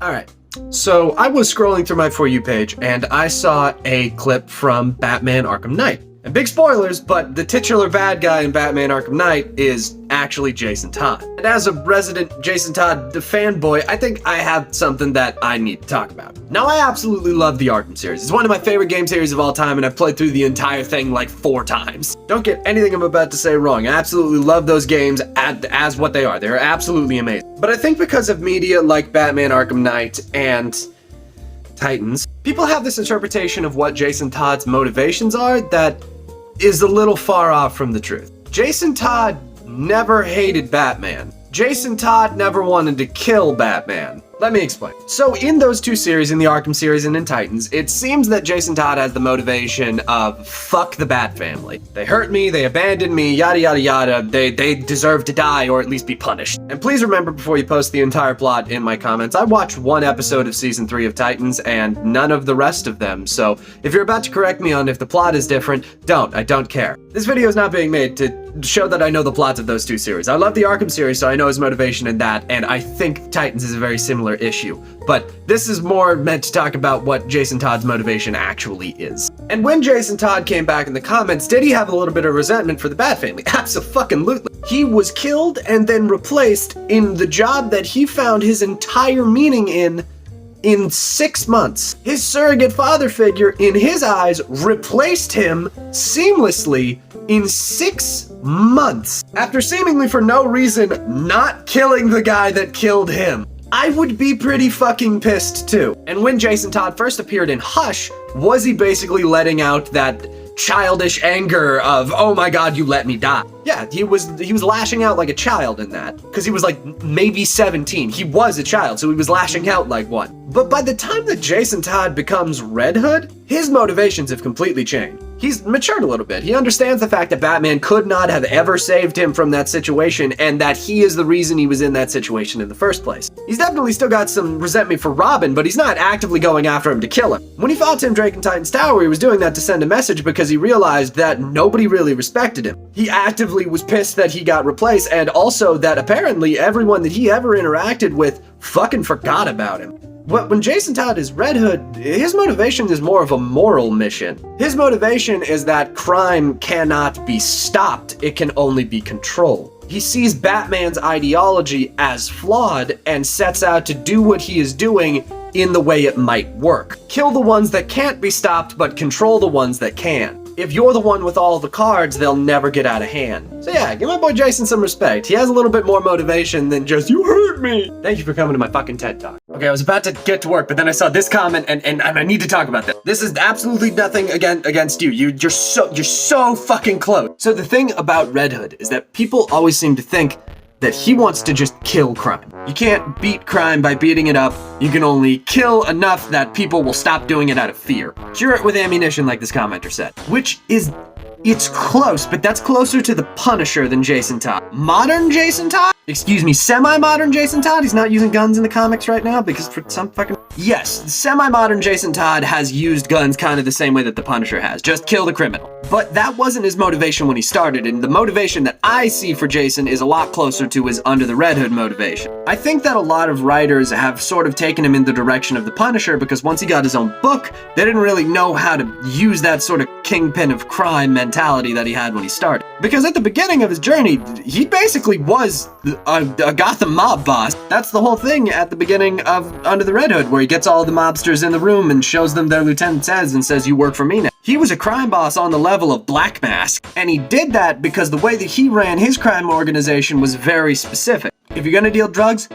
Alright, so I was scrolling through my For You page and I saw a clip from Batman Arkham Knight. And big spoilers, but the titular bad guy in Batman Arkham Knight is actually Jason Todd. And as a resident Jason Todd fanboy, I think I have something that I need to talk about. Now, I absolutely love the Arkham series. It's one of my favorite game series of all time, and I've played through the entire thing like 4 times. Don't get anything I'm about to say wrong. I absolutely love those games as what they are. They're absolutely amazing. But I think because of media like Batman Arkham Knight and Titans, people have this interpretation of what Jason Todd's motivations are that is a little far off from the truth. Jason Todd never hated Batman. Jason Todd never wanted to kill Batman. Let me explain. So in those 2 series, in the Arkham series and in Titans, it seems that Jason Todd has the motivation of fuck the Bat family. They hurt me, they abandoned me, yada yada yada, they deserve to die or at least be punished. And please remember before you post the entire plot in my comments, I watched 1 episode of season 3 of Titans and none of the rest of them, so if you're about to correct me on if the plot is different, I don't care. This video is not being made to show that I know the plots of those 2 series. I love the Arkham series, so I know his motivation in that, and I think Titans is a very similar issue. But this is more meant to talk about what Jason Todd's motivation actually is. And when Jason Todd came back in the comments, did he have a little bit of resentment for the Bat family? Abso-fucking-lutely. He was killed and then replaced in the job that he found his entire meaning in 6 months. His surrogate father figure, in his eyes, replaced him seamlessly in 6 months. After seemingly for no reason not killing the guy that killed him. I would be pretty fucking pissed too. And when Jason Todd first appeared in Hush, was he basically letting out that childish anger of, oh my god, you let me die? Yeah, he was lashing out like a child in that, because he was like maybe 17. He was a child, so he was lashing out like one. But by the time that Jason Todd becomes Red Hood, his motivations have completely changed. He's matured a little bit. He understands the fact that Batman could not have ever saved him from that situation, and that he is the reason he was in that situation in the first place. He's definitely still got some resentment for Robin, but he's not actively going after him to kill him. When he fought Tim Drake in Titan's Tower, he was doing that to send a message because he realized that nobody really respected him. He actively was pissed that he got replaced, and also that apparently everyone that he ever interacted with fucking forgot about him. But when Jason Todd is Red Hood, his motivation is more of a moral mission. His motivation is that crime cannot be stopped, it can only be controlled. He sees Batman's ideology as flawed and sets out to do what he is doing in the way it might work. Kill the ones that can't be stopped, but control the ones that can. If you're the one with all the cards, they'll never get out of hand. So yeah, give my boy Jason some respect. He has a little bit more motivation than just, you hurt me. Thank you for coming to my fucking TED Talk. Okay, I was about to get to work, but then I saw this comment and I need to talk about this. This is absolutely nothing against you. You're so fucking close. So the thing about Red Hood is that people always seem to think that he wants to just kill crime. You can't beat crime by beating it up. You can only kill enough that people will stop doing it out of fear. Cure it with ammunition, like this commenter said. Which is, it's close, but that's closer to the Punisher than Jason Todd. Modern Jason Todd? Excuse me, semi-modern Jason Todd? He's not using guns in the comics right now because for some fucking... Yes, semi-modern Jason Todd has used guns kind of the same way that the Punisher has. Just kill the criminal. But that wasn't his motivation when he started, and the motivation that I see for Jason is a lot closer to his Under the Red Hood motivation. I think that a lot of writers have sort of taken him in the direction of the Punisher because once he got his own book, they didn't really know how to use that sort of kingpin of crime mentality that he had when he started. Because at the beginning of his journey, he basically was a Gotham mob boss. That's the whole thing at the beginning of Under the Red Hood, where he gets all the mobsters in the room and shows them their lieutenant's heads and says, you work for me now. He was a crime boss on the level of Black Mask, and he did that because the way that he ran his crime organization was very specific. If you're gonna deal drugs,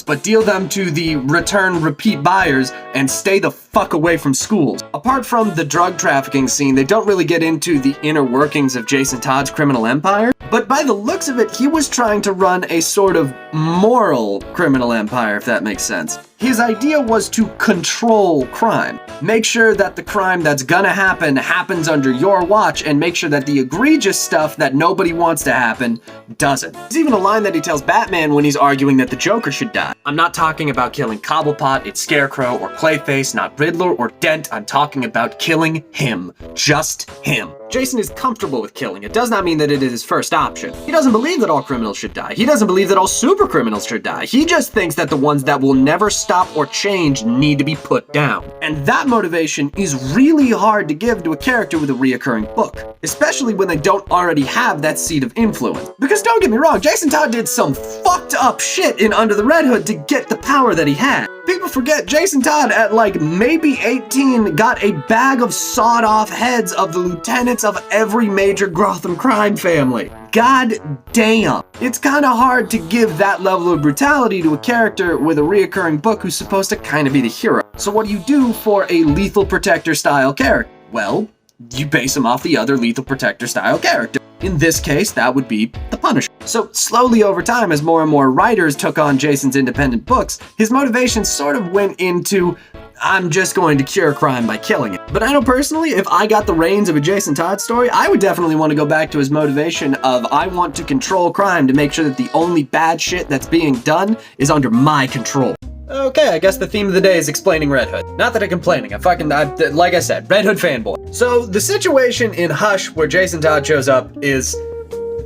but deal them to the repeat buyers and stay the fuck away from schools. Apart from the drug trafficking scene, they don't really get into the inner workings of Jason Todd's criminal empire, but by the looks of it, he was trying to run a sort of moral criminal empire, if that makes sense. His idea was to control crime. Make sure that the crime that's gonna happen happens under your watch, and make sure that the egregious stuff that nobody wants to happen doesn't. There's even a line that he tells Batman when he's arguing that the Joker should die. I'm not talking about killing Cobblepot, it's Scarecrow, or Clayface, not Riddler or Dent. I'm talking about killing him. Just him. Jason is comfortable with killing. It does not mean that it is his first option. He doesn't believe that all criminals should die. He doesn't believe that all super criminals should die. He just thinks that the ones that will never stop or change need to be put down. And that motivation is really hard to give to a character with a reoccurring book, especially when they don't already have that seat of influence. Because don't get me wrong, Jason Todd did some fucked up shit in Under the Red Hood to get the power that he had. People forget Jason Todd at like maybe 18 got a bag of sawed off heads of the lieutenants of every major Gotham crime family. God damn. It's kind of hard to give that level of brutality to a character with a reoccurring book who's supposed to kind of be the hero. So what do you do for a Lethal Protector style character? Well, you base him off the other Lethal Protector style character. In this case, that would be the Punisher. So slowly over time, as more and more writers took on Jason's independent books, his motivation sort of went into, I'm just going to cure crime by killing it. But I know personally, if I got the reins of a Jason Todd story, I would definitely want to go back to his motivation of, I want to control crime to make sure that the only bad shit that's being done is under my control. Okay, I guess the theme of the day is explaining Red Hood. Not that I'm complaining, like I said, Red Hood fanboy. So the situation in Hush where Jason Todd shows up is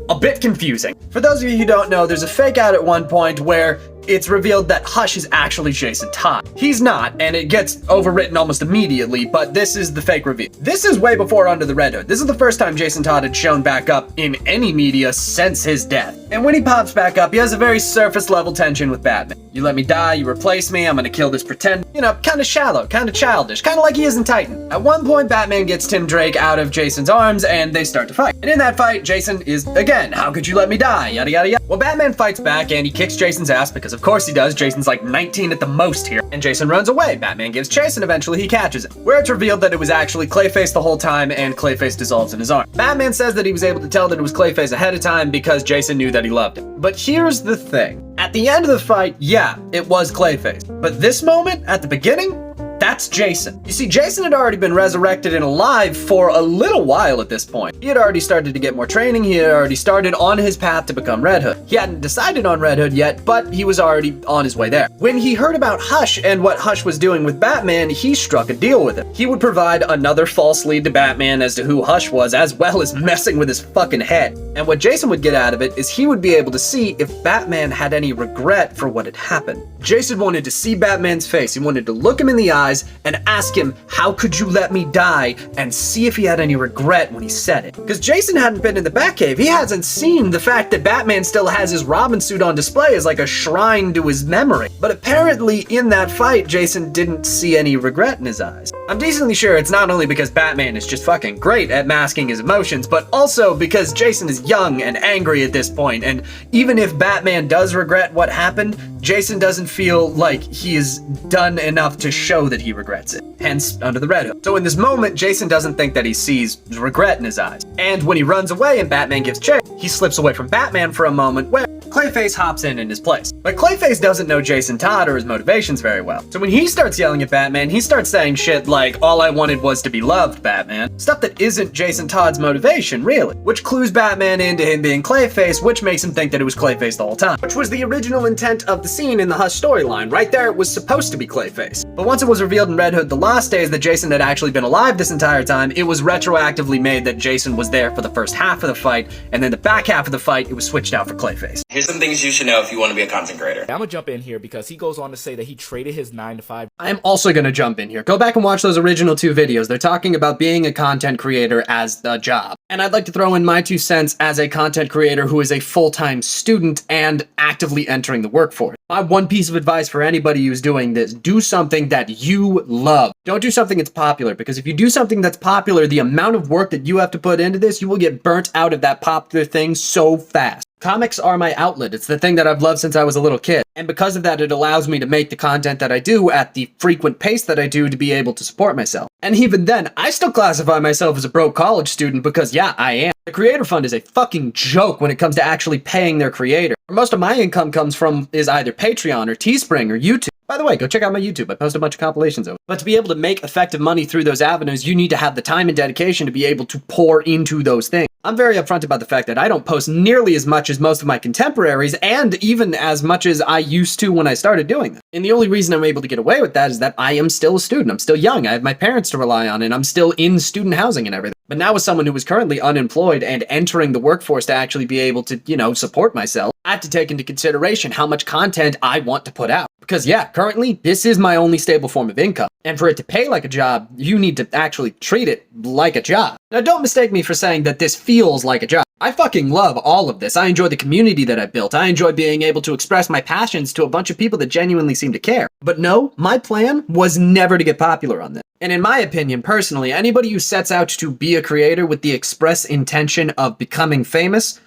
a bit confusing. For those of you who don't know, there's a fake out at one point where it's revealed that Hush is actually Jason Todd. He's not, and it gets overwritten almost immediately, but this is the fake reveal. This is way before Under the Red Hood. This is the first time Jason Todd had shown back up in any media since his death. And when he pops back up, he has a very surface level tension with Batman. You let me die, you replace me, I'm gonna kill this pretend. You know, kind of shallow, kind of childish, kind of like he is in Titan. At one point, Batman gets Tim Drake out of Jason's arms and they start to fight. And in that fight, Jason is, again, how could you let me die, yada yada yada. Well, Batman fights back and he kicks Jason's ass because of course he does. Jason's like 19 at the most here. And Jason runs away. Batman gives chase and eventually he catches him. Where it's revealed that it was actually Clayface the whole time and Clayface dissolves in his arm. Batman says that he was able to tell that it was Clayface ahead of time because Jason knew that he loved him. But here's the thing. At the end of the fight, yeah, it was Clayface. But this moment, at the beginning, that's Jason. You see, Jason had already been resurrected and alive for a little while at this point. He had already started to get more training. He had already started on his path to become Red Hood. He hadn't decided on Red Hood yet, but he was already on his way there. When he heard about Hush and what Hush was doing with Batman, he struck a deal with him. He would provide another false lead to Batman as to who Hush was, as well as messing with his fucking head. And what Jason would get out of it is he would be able to see if Batman had any regret for what had happened. Jason wanted to see Batman's face. He wanted to look him in the eyes and ask him, how could you let me die? And see if he had any regret when he said it. Because Jason hadn't been in the Batcave. He hasn't seen the fact that Batman still has his Robin suit on display as like a shrine to his memory. But apparently in that fight, Jason didn't see any regret in his eyes. I'm decently sure it's not only because Batman is just fucking great at masking his emotions, but also because Jason is young and angry at this point, and even if Batman does regret what happened, Jason doesn't feel like he is done enough to show that he regrets it. Hence, Under the Red Hood. So in this moment, Jason doesn't think that he sees regret in his eyes. And when he runs away and Batman gives chase, he slips away from Batman for a moment where Clayface hops in his place. But Clayface doesn't know Jason Todd or his motivations very well. So when he starts yelling at Batman, he starts saying shit like, all I wanted was to be loved, Batman. Stuff that isn't Jason Todd's motivation, really. Which clues Batman into him being Clayface, which makes him think that it was Clayface the whole time. Which was the original intent of the scene in the Hush storyline. Right there, it was supposed to be Clayface. But once it was revealed in Red Hood the Lost Days that Jason had actually been alive this entire time, it was retroactively made that Jason was there for the first half of the fight, and then the back half of the fight, it was switched out for Clayface. Here's some things you should know if you want to be a content creator. I'm gonna jump in here because he goes on to say that he traded his 9-to-5. I'm also gonna jump in here. Go back and watch those original 2 videos. They're talking about being a content creator as a job. And I'd like to throw in my 2 cents as a content creator who is a full-time student and actively entering the workforce. My one piece of advice for anybody who's doing this, do something that you love. Don't do something that's popular, because if you do something that's popular, the amount of work that you have to put into this, you will get burnt out of that popular thing so fast. Comics are my outlet. It's the thing that I've loved since I was a little kid. And because of that, it allows me to make the content that I do at the frequent pace that I do to be able to support myself. And even then, I still classify myself as a broke college student because, yeah, I am. The Creator Fund is a fucking joke when it comes to actually paying their creator. Most of my income comes from is either Patreon or Teespring or YouTube. By the way, go check out my YouTube. I post a bunch of compilations of it. But to be able to make effective money through those avenues, you need to have the time and dedication to be able to pour into those things. I'm very upfront about the fact that I don't post nearly as much as most of my contemporaries, and even as much as I used to when I started doing that. And the only reason I'm able to get away with that is that I am still a student. I'm still young. I have my parents to rely on, and I'm still in student housing and everything. But now as someone who is currently unemployed and entering the workforce to actually be able to, support myself, I have to take into consideration how much content I want to put out. Because yeah, currently, this is my only stable form of income. And for it to pay like a job, you need to actually treat it like a job. Now don't mistake me for saying that this feels like a job. I fucking love all of this. I enjoy the community that I built. I enjoy being able to express my passions to a bunch of people that genuinely seem to care. But no, my plan was never to get popular on this. And in my opinion, personally, anybody who sets out to be a creator with the express intention of becoming famous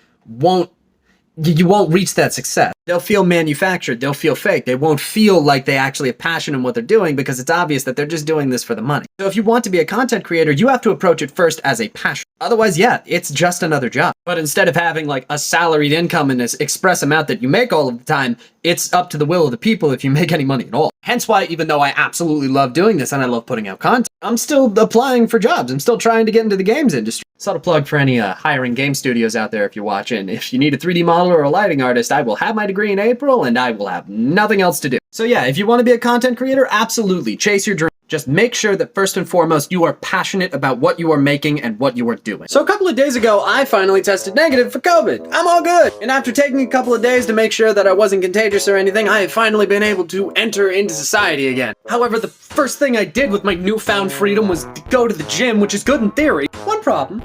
you won't reach that success. They'll feel manufactured, they'll feel fake, they won't feel like they actually have passion in what they're doing because it's obvious that they're just doing this for the money. So if you want to be a content creator, you have to approach it first as a passion. Otherwise, yeah, it's just another job. But instead of having like a salaried income and this express amount that you make all of the time, it's up to the will of the people if you make any money at all. Hence why, even though I absolutely love doing this and I love putting out content, I'm still applying for jobs. I'm still trying to get into the games industry. Subtle plug for any hiring game studios out there if you're watching. If you need a 3D modeler or a lighting artist, I will have my degree in April and I will have nothing else to do. So yeah, if you want to be a content creator, absolutely, chase your dream. Just make sure that first and foremost, you are passionate about what you are making and what you are doing. So a couple of days ago, I finally tested negative for COVID. I'm all good. And after taking a couple of days to make sure that I wasn't contagious or anything, I have finally been able to enter into society again. However, the first thing I did with my newfound freedom was to go to the gym, which is good in theory. One problem.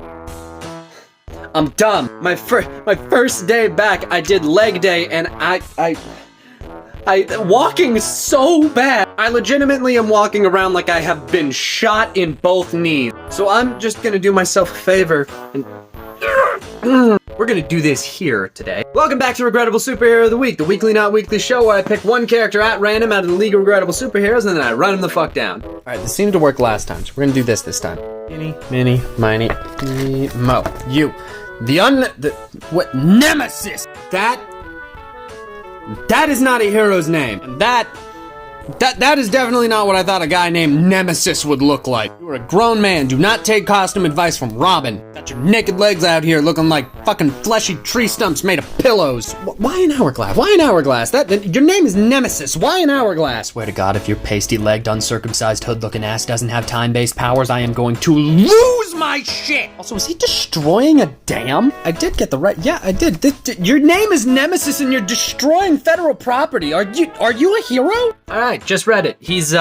I'm dumb. My first day back, I did leg day and I walking so bad. I legitimately am walking around like I have been shot in both knees. So I'm just gonna do myself a favor and we're gonna do this here today. Welcome back to Regrettable Superhero of the Week, the weekly not weekly show where I pick one character at random out of the League of Regrettable Superheroes and then I run him the fuck down. Alright, this seemed to work last time, so we're gonna do this time. Mini, miny, mo. You. What? Nemesis! That is not a hero's name. And that is definitely not what I thought a guy named Nemesis would look like. You're a grown man. Do not take costume advice from Robin. Got your naked legs out here looking like fucking fleshy tree stumps made of pillows. Why an hourglass? Why an hourglass? Your name is Nemesis. Why an hourglass? Swear to God, if your pasty-legged, uncircumcised, hood-looking ass doesn't have time-based powers, I am going to lose my shit. Also, is he destroying a dam? I did get the right. Yeah, I did. Your name is Nemesis, and you're destroying federal property. Are you a hero? All right. Just read it. He's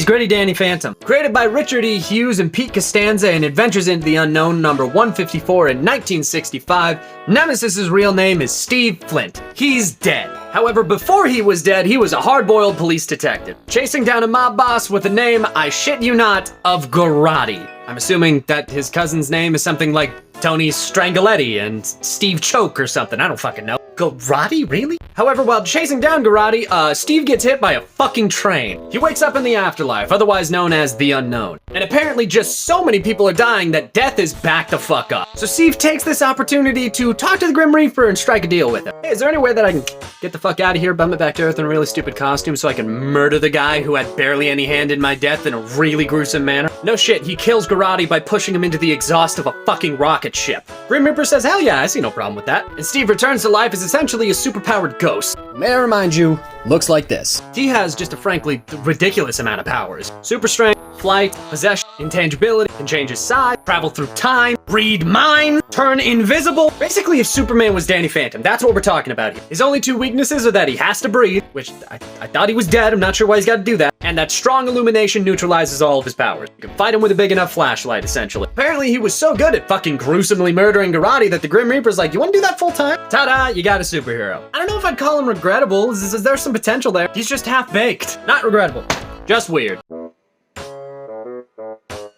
Gritty Danny Phantom. Created by Richard E. Hughes and Pete Costanza in Adventures into the Unknown number 154 in 1965, Nemesis's real name is Steve Flint. He's dead. However, before he was dead, he was a hard-boiled police detective, chasing down a mob boss with the name, I shit you not, of Garrotti. I'm assuming that his cousin's name is something like Tony Strangoletti and Steve Choke or something. I don't fucking know. Garrotti? Really? However, while chasing down Garrotti, Steve gets hit by a fucking train. He wakes up in the afterlife, otherwise known as the Unknown. And apparently just so many people are dying that death is back the fuck up. So Steve takes this opportunity to talk to the Grim Reaper and strike a deal with him. Hey, is there any way that I can get the fuck out of here, bum it back to Earth in a really stupid costume so I can murder the guy who had barely any hand in my death in a really gruesome manner? No shit, he kills Garrotti by pushing him into the exhaust of a fucking rocket ship. Grim Reaper says, hell yeah, I see no problem with that. And Steve returns to life as essentially a superpowered ghost. May I remind you, looks like this. He has just a frankly ridiculous amount of powers. Super strength, flight, possession, intangibility, can change his size, travel through time, read minds, turn invisible. Basically, if Superman was Danny Phantom, that's what we're talking about here. His only two weaknesses are that he has to breathe, which I thought he was dead, I'm not sure why he's got to do that, and that strong illumination neutralizes all of his powers. You can fight him with a big enough flashlight, essentially. Apparently, he was so good at fucking gruesomely murdering Garrotti that the Grim Reaper's like, you want to do that full time? Ta-da, you got a superhero. I don't know if I'd call him regrettable. Is there some potential there? He's just half-baked. Not regrettable. Just weird.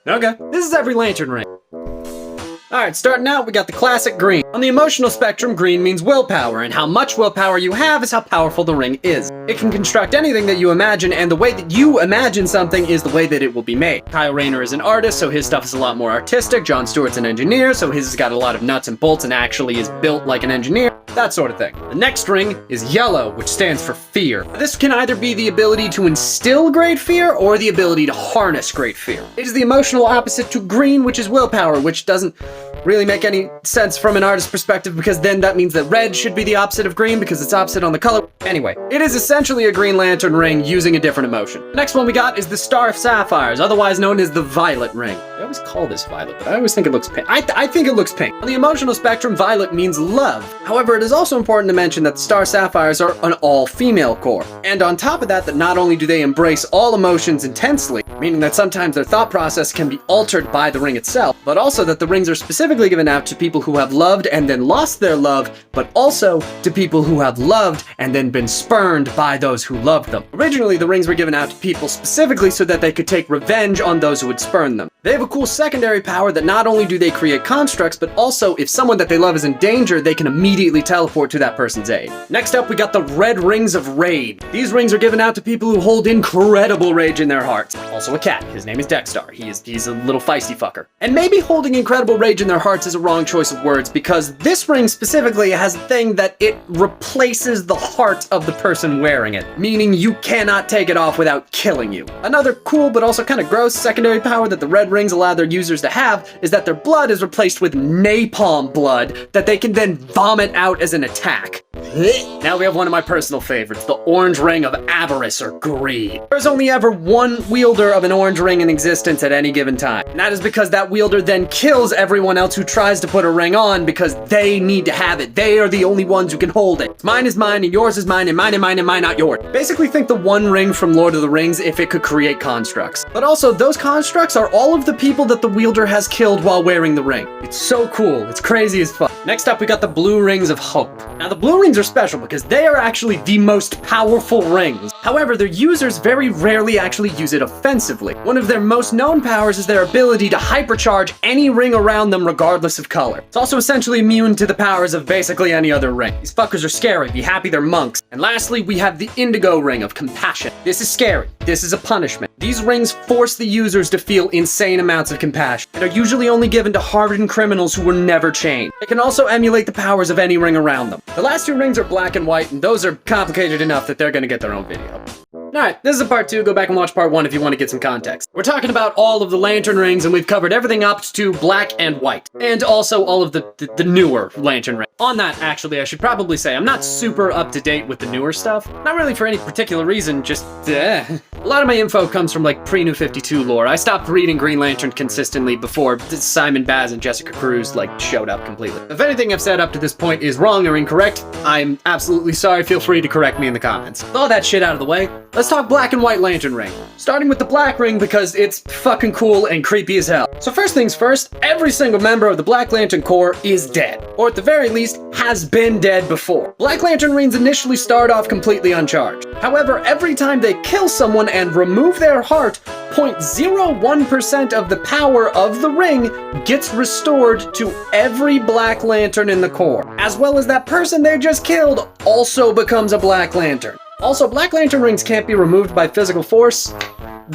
Okay, this is every lantern ring. Alright, starting out, we got the classic green. On the emotional spectrum, green means willpower, and how much willpower you have is how powerful the ring is. It can construct anything that you imagine, and the way that you imagine something is the way that it will be made. Kyle Rayner is an artist, so his stuff is a lot more artistic. John Stewart's an engineer, so his has got a lot of nuts and bolts and actually is built like an engineer. that sort of thing. The next ring is yellow, which stands for fear. This can either be the ability to instill great fear or the ability to harness great fear. It is the emotional opposite to green, which is willpower, which doesn't really make any sense from an artist's perspective, because then that means that red should be the opposite of green because it's opposite on the color. Anyway, it is essentially a Green Lantern ring using a different emotion. The next one we got is the Star of Sapphires, otherwise known as the Violet ring. I always call this violet, but I always think it looks pink. I think it looks pink. On the emotional spectrum, violet means love. However, it is also important to mention that the Star Sapphires are an all-female core. And on top of that not only do they embrace all emotions intensely, meaning that sometimes their thought process can be altered by the ring itself, but also that the rings are specifically given out to people who have loved and then lost their love, but also to people who have loved and then been spurned by those who loved them. Originally, the rings were given out to people specifically so that they could take revenge on those who had spurned them. They have a cool secondary power that not only do they create constructs, but also if someone that they love is in danger, they can immediately teleport to that person's aid. Next up, we got the Red Rings of Rage. These rings are given out to people who hold incredible rage in their hearts. Also a cat. His name is Dexstar. He's a little feisty fucker. And maybe holding incredible rage in their hearts is a wrong choice of words, because this ring specifically has a thing that it replaces the heart of the person wearing it, meaning you cannot take it off without killing you. Another cool but also kind of gross secondary power that the red rings allow their users to have is that their blood is replaced with napalm blood that they can then vomit out as an attack. Now we have one of my personal favorites, the Orange Ring of Avarice or Greed. There's only ever one wielder of an orange ring in existence at any given time. And that is because that wielder then kills everyone else who tries to put a ring on because they need to have it. They are the only ones who can hold it. Mine is mine and yours is mine and mine and mine and mine not yours. Basically think the One Ring from Lord of the Rings if it could create constructs. But also those constructs are all of the people that the wielder has killed while wearing the ring. It's so cool. It's crazy as fuck. Next up we got the Blue Rings of Hope. Now the Blue Rings are special because they are actually the most powerful rings. However, their users very rarely actually use it offensively. One of their most known powers is their ability to hypercharge any ring around them regardless of color. It's also essentially immune to the powers of basically any other ring. These fuckers are scary. Be happy they're monks. And lastly, we have the Indigo Ring of Compassion. This is scary. This is a punishment. These rings force the users to feel insane amounts of compassion and are usually only given to hardened criminals who were never chained. They can also emulate the powers of any ring around them. The last two rings are black and white, and those are complicated enough that they're gonna get their own video. Alright, this is a part 2. Go back and watch part 1 if you want to get some context. We're talking about all of the lantern rings, and we've covered everything up to black and white. And also all of the newer lantern rings. On that, actually, I should probably say, I'm not super up to date with the newer stuff. Not really for any particular reason, just A lot of my info comes from like pre-New 52 lore. I stopped reading Green Lantern consistently before Simon Baz and Jessica Cruz like showed up completely. If anything I've said up to this point is wrong or incorrect, I'm absolutely sorry. Feel free to correct me in the comments. With all that shit out of the way, let's talk black and white lantern ring. Starting with the black ring because it's fucking cool and creepy as hell. So first things first, every single member of the Black Lantern Corps is dead. Or at the very least, has been dead before. Black Lantern rings initially start off completely uncharged. However, every time they kill someone and remove their heart, 0.01% of the power of the ring gets restored to every Black Lantern in the Corps. As well as that person they just killed also becomes a Black Lantern. Also, Black Lantern rings can't be removed by physical force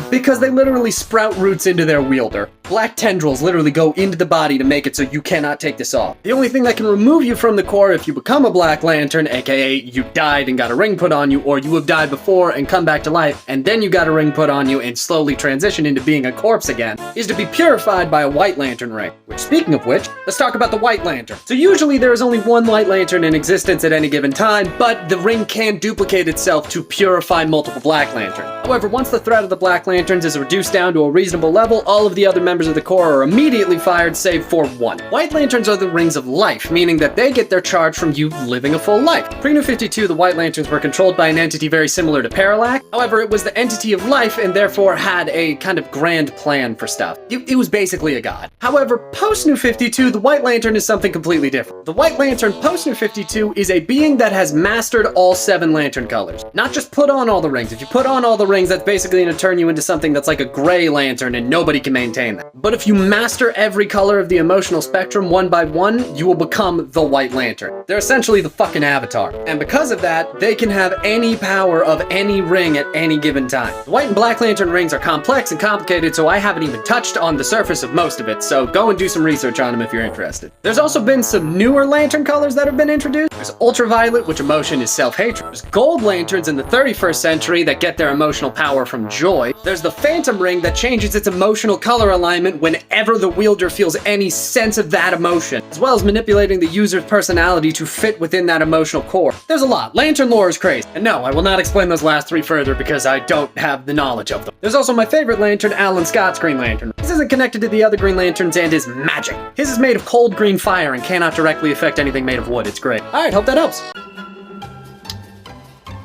because they literally sprout roots into their wielder. Black tendrils literally go into the body to make it so you cannot take this off. The only thing that can remove you from the Corps if you become a Black Lantern, aka you died and got a ring put on you, or you have died before and come back to life, and then you got a ring put on you and slowly transition into being a corpse again, is to be purified by a White Lantern ring. Which, speaking of which, let's talk about the White Lantern. So usually there is only one White Lantern in existence at any given time, but the ring can duplicate itself to purify multiple Black Lanterns. However, once the threat of the Black Lanterns is reduced down to a reasonable level, all of the other members of the Corps are immediately fired save for one. White Lanterns are the rings of life, meaning that they get their charge from you living a full life. Pre-New 52, the White Lanterns were controlled by an entity very similar to Parallax. However, it was the entity of life and therefore had a kind of grand plan for stuff. It was basically a god. However, post-New 52, the White Lantern is something completely different. The White Lantern post-New 52 is a being that has mastered all 7 lantern colors. Not just put on all the rings. If you put on all the rings, that's basically going to turn you into something that's like a gray lantern and nobody can maintain that. that. But if you master every color of the emotional spectrum one by one, you will become the White Lantern. They're essentially the fucking Avatar. And because of that, they can have any power of any ring at any given time. The White and Black Lantern rings are complex and complicated, so I haven't even touched on the surface of most of it, so go and do some research on them if you're interested. There's also been some newer lantern colors that have been introduced. There's Ultraviolet, which emotion is self-hatred. There's Gold Lanterns in the 31st century that get their emotional power from joy. There's the Phantom Ring that changes its emotional color alignment whenever the wielder feels any sense of that emotion, as well as manipulating the user's personality to fit within that emotional core. There's a lot. Lantern lore is crazy. And no, I will not explain those last three further because I don't have the knowledge of them. There's also my favorite lantern, Alan Scott's Green Lantern. This isn't connected to the other Green Lanterns and is magic. His is made of cold green fire and cannot directly affect anything made of wood. It's great. Alright, hope that helps.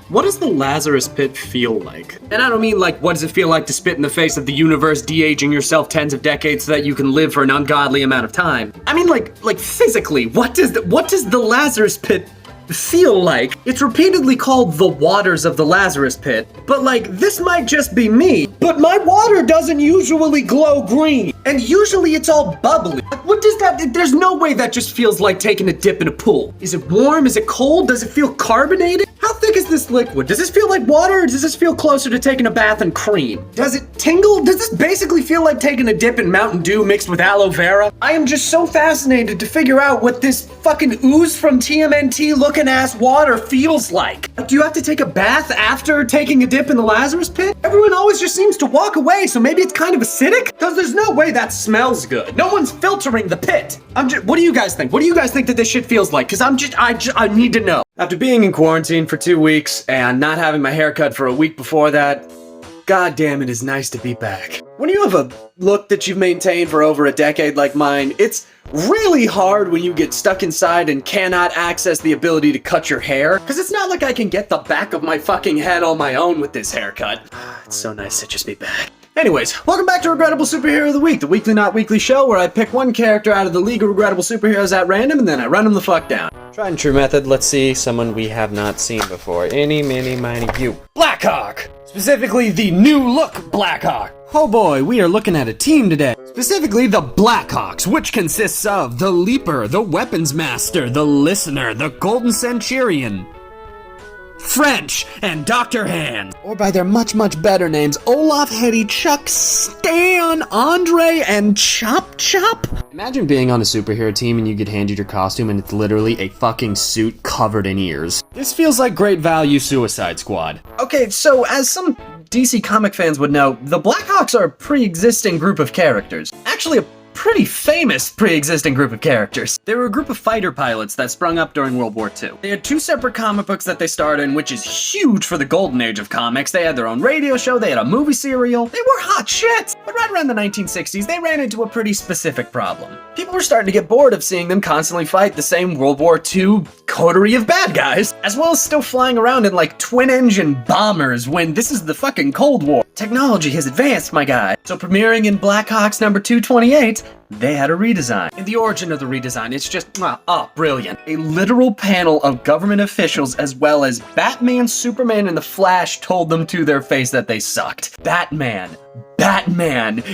What does the Lazarus Pit feel like? And I don't mean like, what does it feel like to spit in the face of the universe, de-aging yourself tens of decades so that you can live for an ungodly amount of time? I mean like physically, what does the Lazarus Pit feel like? It's repeatedly called the waters of the Lazarus Pit, but like, this might just be me, but my water doesn't usually glow green, and usually it's all bubbly. Like, what does that, there's no way that just feels like taking a dip in a pool. Is it warm? Is it cold? Does it feel carbonated? How thick is this liquid? Does this feel like water, or does this feel closer to taking a bath in cream? Does it tingle? Does this basically feel like taking a dip in Mountain Dew mixed with aloe vera? I am just so fascinated to figure out what this fucking ooze from TMNT looking ass water feels like. Do you have to take a bath after taking a dip in the Lazarus Pit? Everyone always just seems to walk away, so maybe it's kind of acidic? Because there's no way that smells good. No one's filtering the pit. What do you guys think? What do you guys think that this shit feels like? Because I need to know. After being in quarantine for 2 weeks and not having my hair cut for a week before that, god damn, it is nice to be back. When you have a look that you've maintained for over a decade like mine, it's really hard when you get stuck inside and cannot access the ability to cut your hair. Because it's not like I can get the back of my fucking head on my own with this haircut. It's so nice to just be back. Anyways, welcome back to Regrettable Superhero of the Week, the weekly not weekly show where I pick one character out of the League of Regrettable Superheroes at random and then I run them the fuck down. Tried and true method, let's see someone we have not seen before. Any, mini, miny, you. Blackhawk! Specifically the new look Blackhawk. Oh boy, we are looking at a team today. Specifically the Blackhawks, which consists of the Leaper, the Weapons Master, the Listener, the Golden Centurion, French, and Dr. Hand. Or by their much, much better names, Olaf, Hetty, Chuck, Stan, Andre, and Chop Chop. Imagine being on a superhero team and you get handed your costume and it's literally a fucking suit covered in ears. This feels like great value Suicide Squad. Okay, so as some DC comic fans would know, the Blackhawks are a pre-existing group of characters. Actually, a pretty famous pre-existing group of characters. They were a group of fighter pilots that sprung up during World War II. They had 2 separate comic books that they starred in, which is huge for the golden age of comics. They had their own radio show, they had a movie serial. They were hot shit! But right around the 1960s, they ran into a pretty specific problem. People were starting to get bored of seeing them constantly fight the same World War II coterie of bad guys, as well as still flying around in like twin-engine bombers when this is the fucking Cold War. Technology has advanced, my guy. So premiering in Blackhawks number 228, they had a redesign. And the origin of the redesign, it's just, brilliant. A literal panel of government officials as well as Batman, Superman, and the Flash told them to their face that they sucked. Batman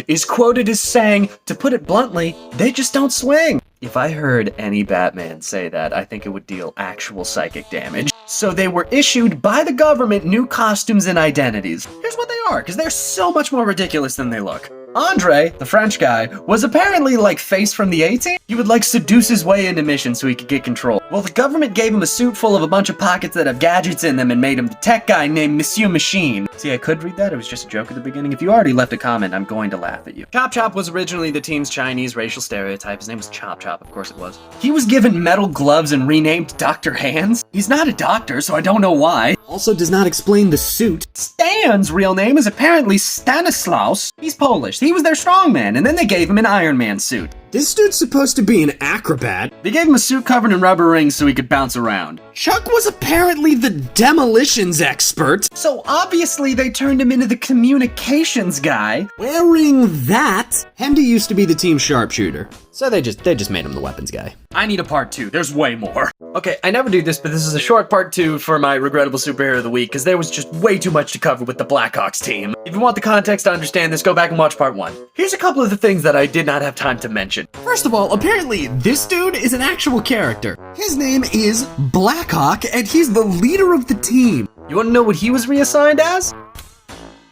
is quoted as saying, to put it bluntly, they just don't swing. If I heard any Batman say that, I think it would deal actual psychic damage. So they were issued by the government new costumes and identities. Here's what they are, because they're so much more ridiculous than they look. Andre, the French guy, was apparently like Face from the A-Team. He would like seduce his way into missions so he could get control. Well, the government gave him a suit full of a bunch of pockets that have gadgets in them and made him the tech guy named Monsieur Machine. See, I could read that, it was just a joke at the beginning. If you already left a comment, I'm going to laugh at you. Chop Chop was originally the team's Chinese racial stereotype. His name was Chop Chop, of course it was. He was given metal gloves and renamed Dr. Hands. He's not a doctor, so I don't know why. Also does not explain the suit. Stan's real name is apparently Stanislaus. He's Polish. He was their strongman, and then they gave him an Iron Man suit. This dude's supposed to be an acrobat. They gave him a suit covered in rubber rings so he could bounce around. Chuck was apparently the demolitions expert. So obviously they turned him into the communications guy. Wearing that, Hendy used to be the team sharpshooter. So they just made him the weapons guy. I need a part 2. There's way more. Okay, I never do this, but this is a short part 2 for my regrettable superhero of the week, because there was just way too much to cover with the Blackhawks team. If you want the context to understand this, go back and watch part 1. Here's a couple of the things that I did not have time to mention. First of all, apparently this dude is an actual character. His name is Blackhawk, and he's the leader of the team. You wanna know what he was reassigned as?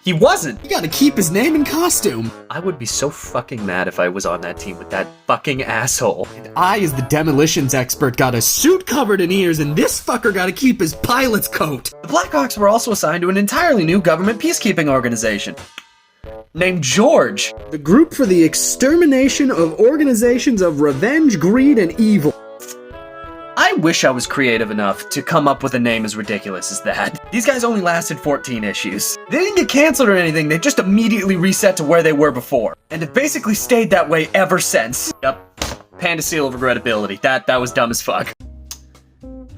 He wasn't. You gotta keep his name and costume. I would be so fucking mad if I was on that team with that fucking asshole. And I, as the demolitions expert, got a suit covered in ears, and this fucker gotta keep his pilot's coat. The Blackhawks were also assigned to an entirely new government peacekeeping organization named George. The Group for the Extermination of Organizations of Revenge, Greed, and Evil. I wish I was creative enough to come up with a name as ridiculous as that. These guys only lasted 14 issues. They didn't get canceled or anything, they just immediately reset to where they were before. And have basically stayed that way ever since. Yep. Panda seal of regrettability. That was dumb as fuck.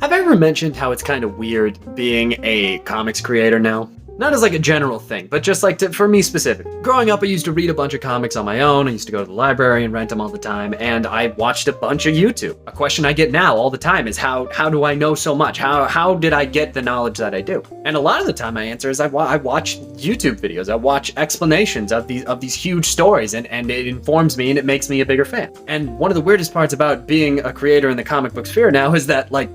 Have I ever mentioned how it's kind of weird being a comics creator now? Not as like a general thing, but just like for me specific. Growing up, I used to read a bunch of comics on my own. I used to go to the library and rent them all the time, and I watched a bunch of YouTube. A question I get now all the time is how do I know so much? How did I get the knowledge that I do? And a lot of the time my answer is I watch YouTube videos. I watch explanations of these huge stories, and it informs me and it makes me a bigger fan. And one of the weirdest parts about being a creator in the comic book sphere now is that, like,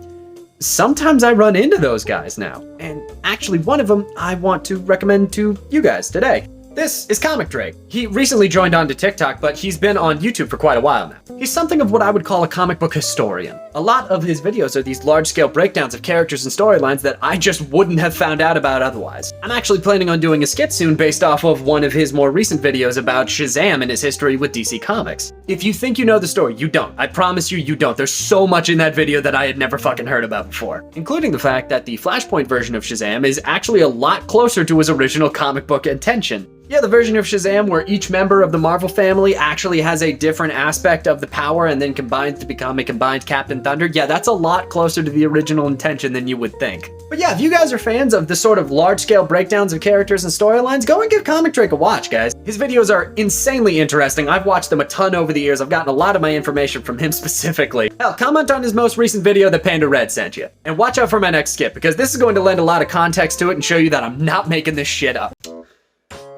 sometimes I run into those guys now, and actually one of them I want to recommend to you guys today. This is Comic Drake. He recently joined on to TikTok, but he's been on YouTube for quite a while now. He's something of what I would call a comic book historian. A lot of his videos are these large-scale breakdowns of characters and storylines that I just wouldn't have found out about otherwise. I'm actually planning on doing a skit soon based off of one of his more recent videos about Shazam and his history with DC Comics. If you think you know the story, you don't. I promise you, you don't. There's so much in that video that I had never fucking heard about before. Including the fact that the Flashpoint version of Shazam is actually a lot closer to his original comic book intention. Yeah, the version of Shazam where each member of the Marvel family actually has a different aspect of the power and then combines to become a combined Captain Thunder. Yeah, that's a lot closer to the original intention than you would think. But yeah, if you guys are fans of the sort of large-scale breakdowns of characters and storylines, go and give Comic Drake a watch, guys. His videos are insanely interesting. I've watched them a ton over the years. I've gotten a lot of my information from him specifically. Hell, comment on his most recent video that Panda Red sent you. And watch out for my next skit, because this is going to lend a lot of context to it and show you that I'm not making this shit up.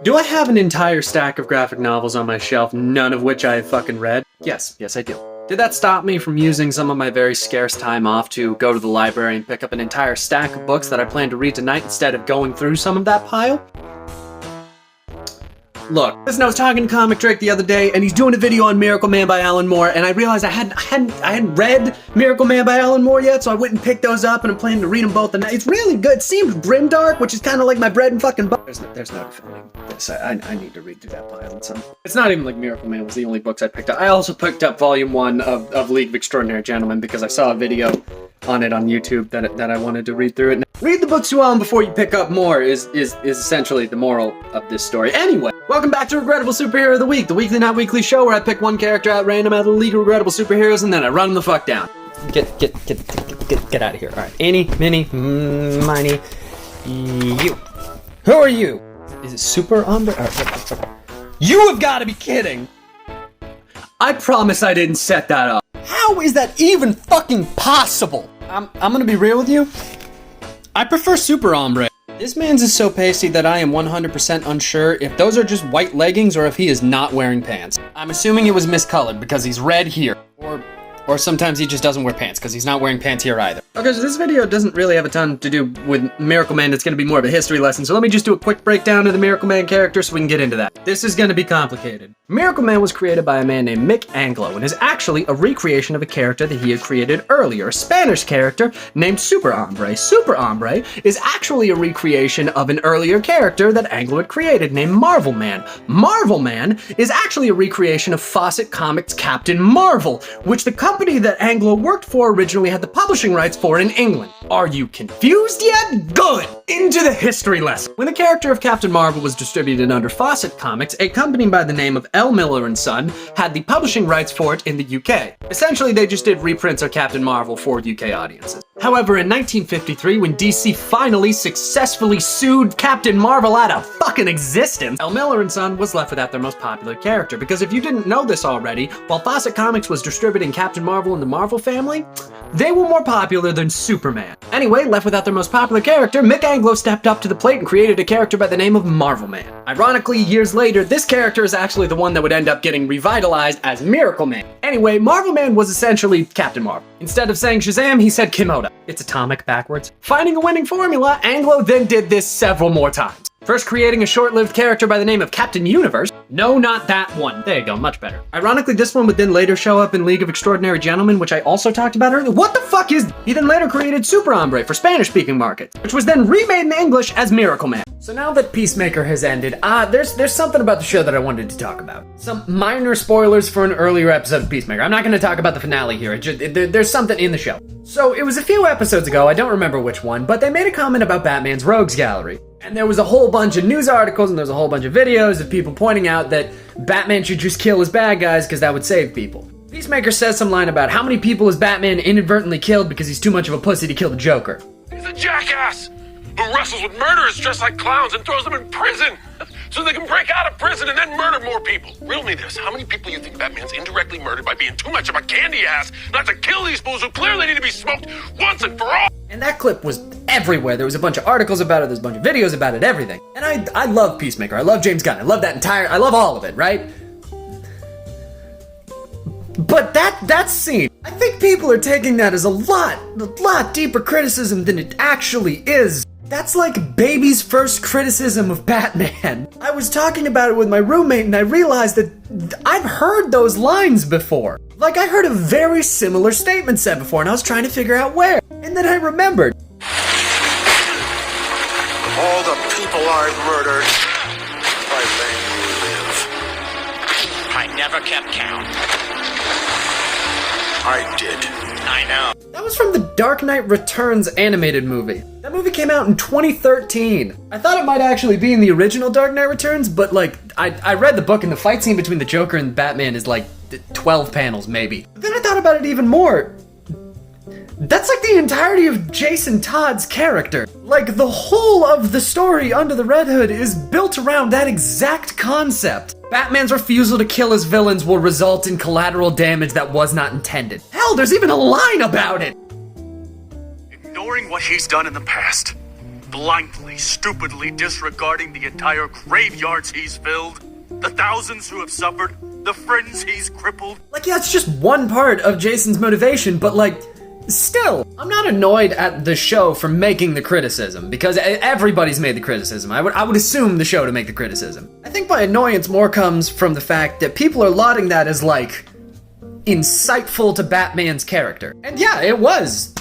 Do I have an entire stack of graphic novels on my shelf, none of which I have fucking read? Yes, I do. Did that stop me from using some of my very scarce time off to go to the library and pick up an entire stack of books that I plan to read tonight instead of going through some of that pile? Look, listen, I was talking to Comic Drake the other day, and he's doing a video on Miracle Man by Alan Moore, and I realized I hadn't read Miracle Man by Alan Moore yet, so I went and picked those up, and I'm planning to read them both tonight. It's really good. It seems grimdark, which is kind of like my bread and fucking butter. There's no defending this. I need to read through that pile and some. It's not even like Miracle Man was the only books I picked up. I also picked up Volume 1 of League of Extraordinary Gentlemen because I saw a video on it on YouTube that I wanted to read through it. Read the books you own before you pick up more is essentially the moral of this story. Anyway, welcome back to Regrettable Superhero of the Week, the weekly not weekly show where I pick one character at random out of the League of Regrettable Superheroes and then I run them the fuck down. Get out of here. All right, Eeny, Minnie, Miny, you. Who are you? Is it Super Ombre? You have got to be kidding. I promise I didn't set that up. How is that even fucking possible? I'm gonna be real with you. I prefer Super Ombre. This man's is so pasty that I am 100% unsure if those are just white leggings or if he is not wearing pants. I'm assuming it was miscolored because he's red here. Or sometimes he just doesn't wear pants because he's not wearing pants here either. Okay, so this video doesn't really have a ton to do with Miracle Man. It's going to be more of a history lesson. So let me just do a quick breakdown of the Miracle Man character so we can get into that. This is going to be complicated. Miracle Man was created by a man named Mick Anglo and is actually a recreation of a character that he had created earlier, a Spanish character named Super Hombre. Super Hombre is actually a recreation of an earlier character that Anglo had created named Marvel Man. Marvel Man is actually a recreation of Fawcett Comics' Captain Marvel, which the company company that Anglo worked for originally had the publishing rights for in England. Are you confused yet? Good! Into the history lesson. When the character of Captain Marvel was distributed under Fawcett Comics, a company by the name of L. Miller & Son had the publishing rights for it in the UK. Essentially, they just did reprints of Captain Marvel for UK audiences. However, in 1953, when DC finally successfully sued Captain Marvel out of fucking existence, L. Miller & Son was left without their most popular character. Because if you didn't know this already, while Fawcett Comics was distributing Captain Marvel in the Marvel family, they were more popular than Superman. Anyway, left without their most popular character, Mick Anglo stepped up to the plate and created a character by the name of Marvel Man. Ironically, years later, this character is actually the one that would end up getting revitalized as Miracle Man. Anyway, Marvel Man was essentially Captain Marvel. Instead of saying Shazam, he said Kimoda. It's atomic backwards. Finding a winning formula, Anglo then did this several more times. First creating a short-lived character by the name of Captain Universe. No, not that one. There you go, much better. Ironically, this one would then later show up in League of Extraordinary Gentlemen, which I also talked about earlier. What the fuck is... He then later created Super Hombre for Spanish-speaking markets, which was then remade in English as Miracle Man. So now that Peacemaker has ended, there's something about the show that I wanted to talk about. Some minor spoilers for an earlier episode of Peacemaker. I'm not going to talk about the finale here. There's something in the show. So it was a few episodes ago, I don't remember which one, but they made a comment about Batman's Rogues Gallery. And there was a whole bunch of news articles and there's a whole bunch of videos of people pointing out that Batman should just kill his bad guys because that would save people. Peacemaker says some line about how many people has Batman inadvertently killed because he's too much of a pussy to kill the Joker. He's a jackass who wrestles with murderers dressed like clowns and throws them in prison so they can break out of prison and then murder more people. Riddle me this, how many people you think Batman's indirectly murdered by being too much of a candy ass not to kill these fools who clearly need to be smoked once and for all? And that clip was everywhere. There was a bunch of articles about it, there's a bunch of videos about it, everything. And I love Peacemaker, I love James Gunn, I love I love all of it, right? But that scene, I think people are taking that as a lot deeper criticism than it actually is. That's like baby's first criticism of Batman. I was talking about it with my roommate and I realized that I've heard those lines before. Like I heard a very similar statement said before and I was trying to figure out where. And then I remembered. All the people I've murdered, I let you live. I never kept count. I did. I know. That was from the Dark Knight Returns animated movie. That movie came out in 2013. I thought it might actually be in the original Dark Knight Returns, but like, I read the book and the fight scene between the Joker and Batman is like 12 panels maybe. But then I thought about it even more. That's like the entirety of Jason Todd's character. Like the whole of the story Under the Red Hood is built around that exact concept. Batman's refusal to kill his villains will result in collateral damage that was not intended. Hell, there's even a line about it! Ignoring what he's done in the past, blindly, stupidly disregarding the entire graveyards he's filled, the thousands who have suffered, the friends he's crippled. Like, yeah, it's just one part of Jason's motivation, but like, still, I'm not annoyed at the show for making the criticism, because everybody's made the criticism. I would assume the show to make the criticism. I think my annoyance more comes from the fact that people are lauding that as, like, insightful to Batman's character. And yeah, it was.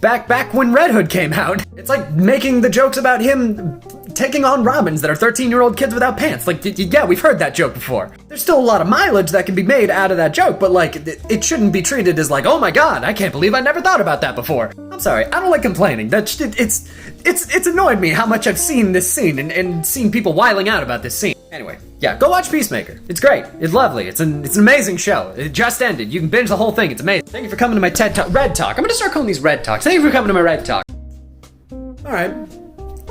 Back when Red Hood came out. It's like making the jokes about him taking on Robins that are 13-year-old kids without pants. Like, yeah, we've heard that joke before. There's still a lot of mileage that can be made out of that joke, but like, it shouldn't be treated as like, oh my god, I can't believe I never thought about that before. I'm sorry, I don't like complaining. It's annoyed me how much I've seen this scene and seen people whiling out about this scene. Anyway, yeah, go watch Peacemaker. It's great. It's lovely. It's an amazing show. It just ended. You can binge the whole thing. It's amazing. Thank you for coming to my TED Talk. Red Talk. I'm gonna start calling these Red Talks. Thank you for coming to my Red Talk. Alright,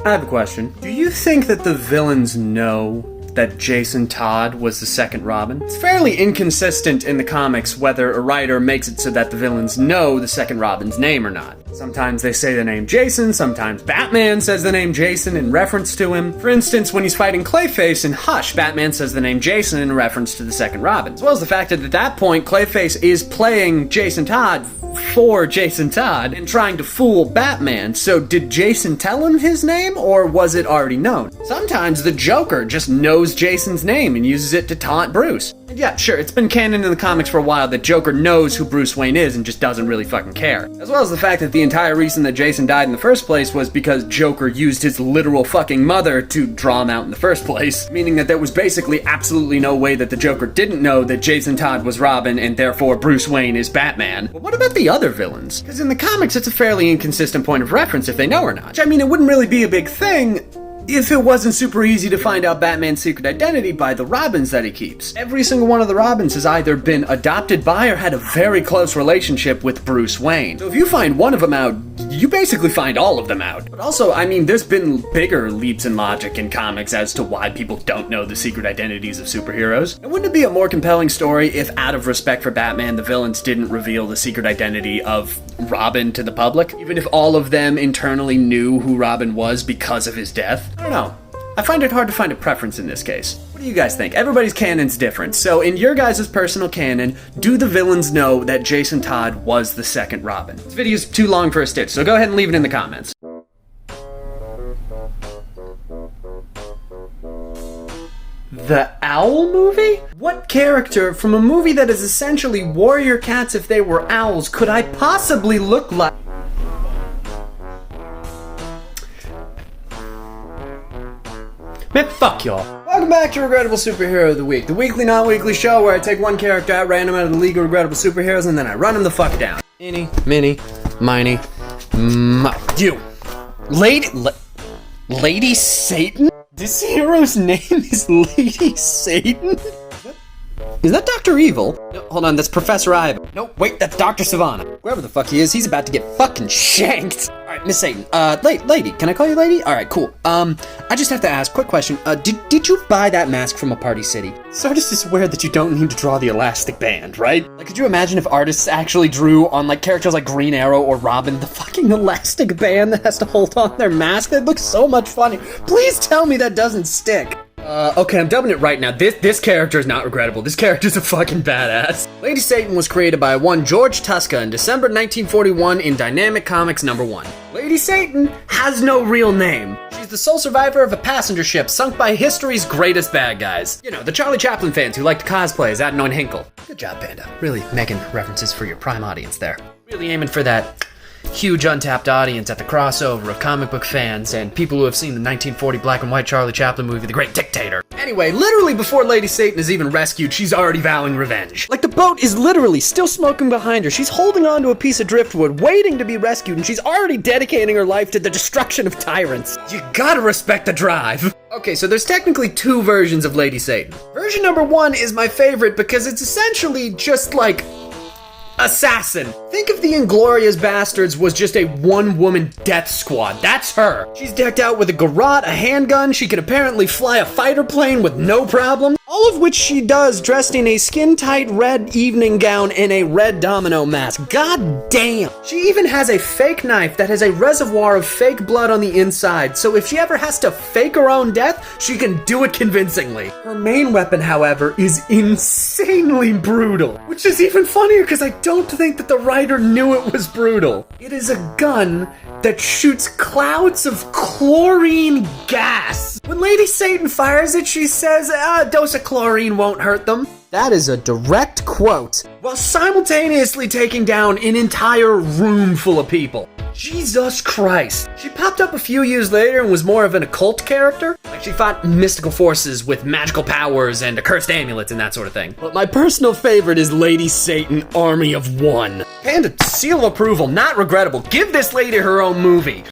I have a question. Do you think that the villains know that Jason Todd was the second Robin? It's fairly inconsistent in the comics whether a writer makes it so that the villains know the second Robin's name or not. Sometimes they say the name Jason, sometimes Batman says the name Jason in reference to him. For instance, when he's fighting Clayface in Hush, Batman says the name Jason in reference to the second Robin. As well as the fact that at that point, Clayface is playing Jason Todd for Jason Todd and trying to fool Batman. So did Jason tell him his name, or was it already known? Sometimes the Joker just knows Jason's name and uses it to taunt Bruce. And Yeah, sure, it's been canon in the comics for a while that Joker knows who Bruce Wayne is and just doesn't really fucking care. As well as the fact that the entire reason that Jason died in the first place was because Joker used his literal fucking mother to draw him out in the first place. Meaning that there was basically absolutely no way that the Joker didn't know that Jason Todd was Robin and therefore Bruce Wayne is Batman. But what about the other villains? Because in the comics it's a fairly inconsistent point of reference if they know or not. Which, I mean, it wouldn't really be a big thing if it wasn't super easy to find out Batman's secret identity by the Robins that he keeps. Every single one of the Robins has either been adopted by or had a very close relationship with Bruce Wayne. So if you find one of them out, you basically find all of them out. But also, I mean, there's been bigger leaps in logic in comics as to why people don't know the secret identities of superheroes. And wouldn't it be a more compelling story if, out of respect for Batman, the villains didn't reveal the secret identity of Robin to the public? Even if all of them internally knew who Robin was because of his death? I don't know. I find it hard to find a preference in this case. What do you guys think? Everybody's canon's different. So in your guys' personal canon, do the villains know that Jason Todd was the second Robin? This video's too long for a stitch, so go ahead and leave it in the comments. The Owl movie? What character from a movie that is essentially warrior cats if they were owls could I possibly look like? Man, fuck y'all. Welcome back to Regrettable Superhero of the Week, the weekly, non-weekly show where I take one character at random out of the League of Regrettable Superheroes and then I run him the fuck down. Eeny, miny, miny, you. Lady Satan? This hero's name is Lady Satan? Is that Dr. Evil? No, hold on, that's Professor Ivan. No, wait, that's Dr. Savannah. Whoever the fuck he is, he's about to get fucking shanked. Alright, Miss Satan. Lady. Can I call you lady? Alright, cool. I just have to ask, quick question. Did you buy that mask from a Party City? Artists is aware that you don't need to draw the elastic band, right? Like, could you imagine if artists actually drew on, like, characters like Green Arrow or Robin, the fucking elastic band that has to hold on their mask? That looks so much funny. Please tell me that doesn't stick. Okay, I'm dubbing it right now. This character is not regrettable. This character's a fucking badass. Lady Satan was created by one George Tuska in December 1941 in Dynamic Comics #1. Lady Satan has no real name. She's the sole survivor of a passenger ship sunk by history's greatest bad guys. You know, the Charlie Chaplin fans who like to cosplay as Adnan Hinkle. Good job, Panda. Really making references for your prime audience there. Really aiming for that huge untapped audience at the crossover of comic book fans and people who have seen the 1940 black and white Charlie Chaplin movie, The Great Dictator. Anyway, literally before Lady Satan is even rescued, she's already vowing revenge. Like, the boat is literally still smoking behind her. She's holding onto a piece of driftwood, waiting to be rescued, and she's already dedicating her life to the destruction of tyrants. You gotta respect the drive. Okay, so there's technically two versions of Lady Satan. Version #1 is my favorite because it's essentially just like assassin. Think if the Inglourious Bastards was just a one-woman death squad. That's her. She's decked out with a garrote, a handgun, she can apparently fly a fighter plane with no problem. All of which she does dressed in a skin-tight red evening gown and a red domino mask. God damn. She even has a fake knife that has a reservoir of fake blood on the inside, so if she ever has to fake her own death, she can do it convincingly. Her main weapon, however, is insanely brutal. Which is even funnier because I don't think that the writer knew it was brutal. It is a gun that shoots clouds of chlorine gas. When Lady Satan fires it, she says, a dose of chlorine won't hurt them. That is a direct quote, while simultaneously taking down an entire room full of people. Jesus Christ. She popped up a few years later and was more of an occult character. Like, she fought mystical forces with magical powers and accursed amulets and that sort of thing. But my personal favorite is Lady Satan, Army of One. Panda, seal of approval, not regrettable. Give this lady her own movie.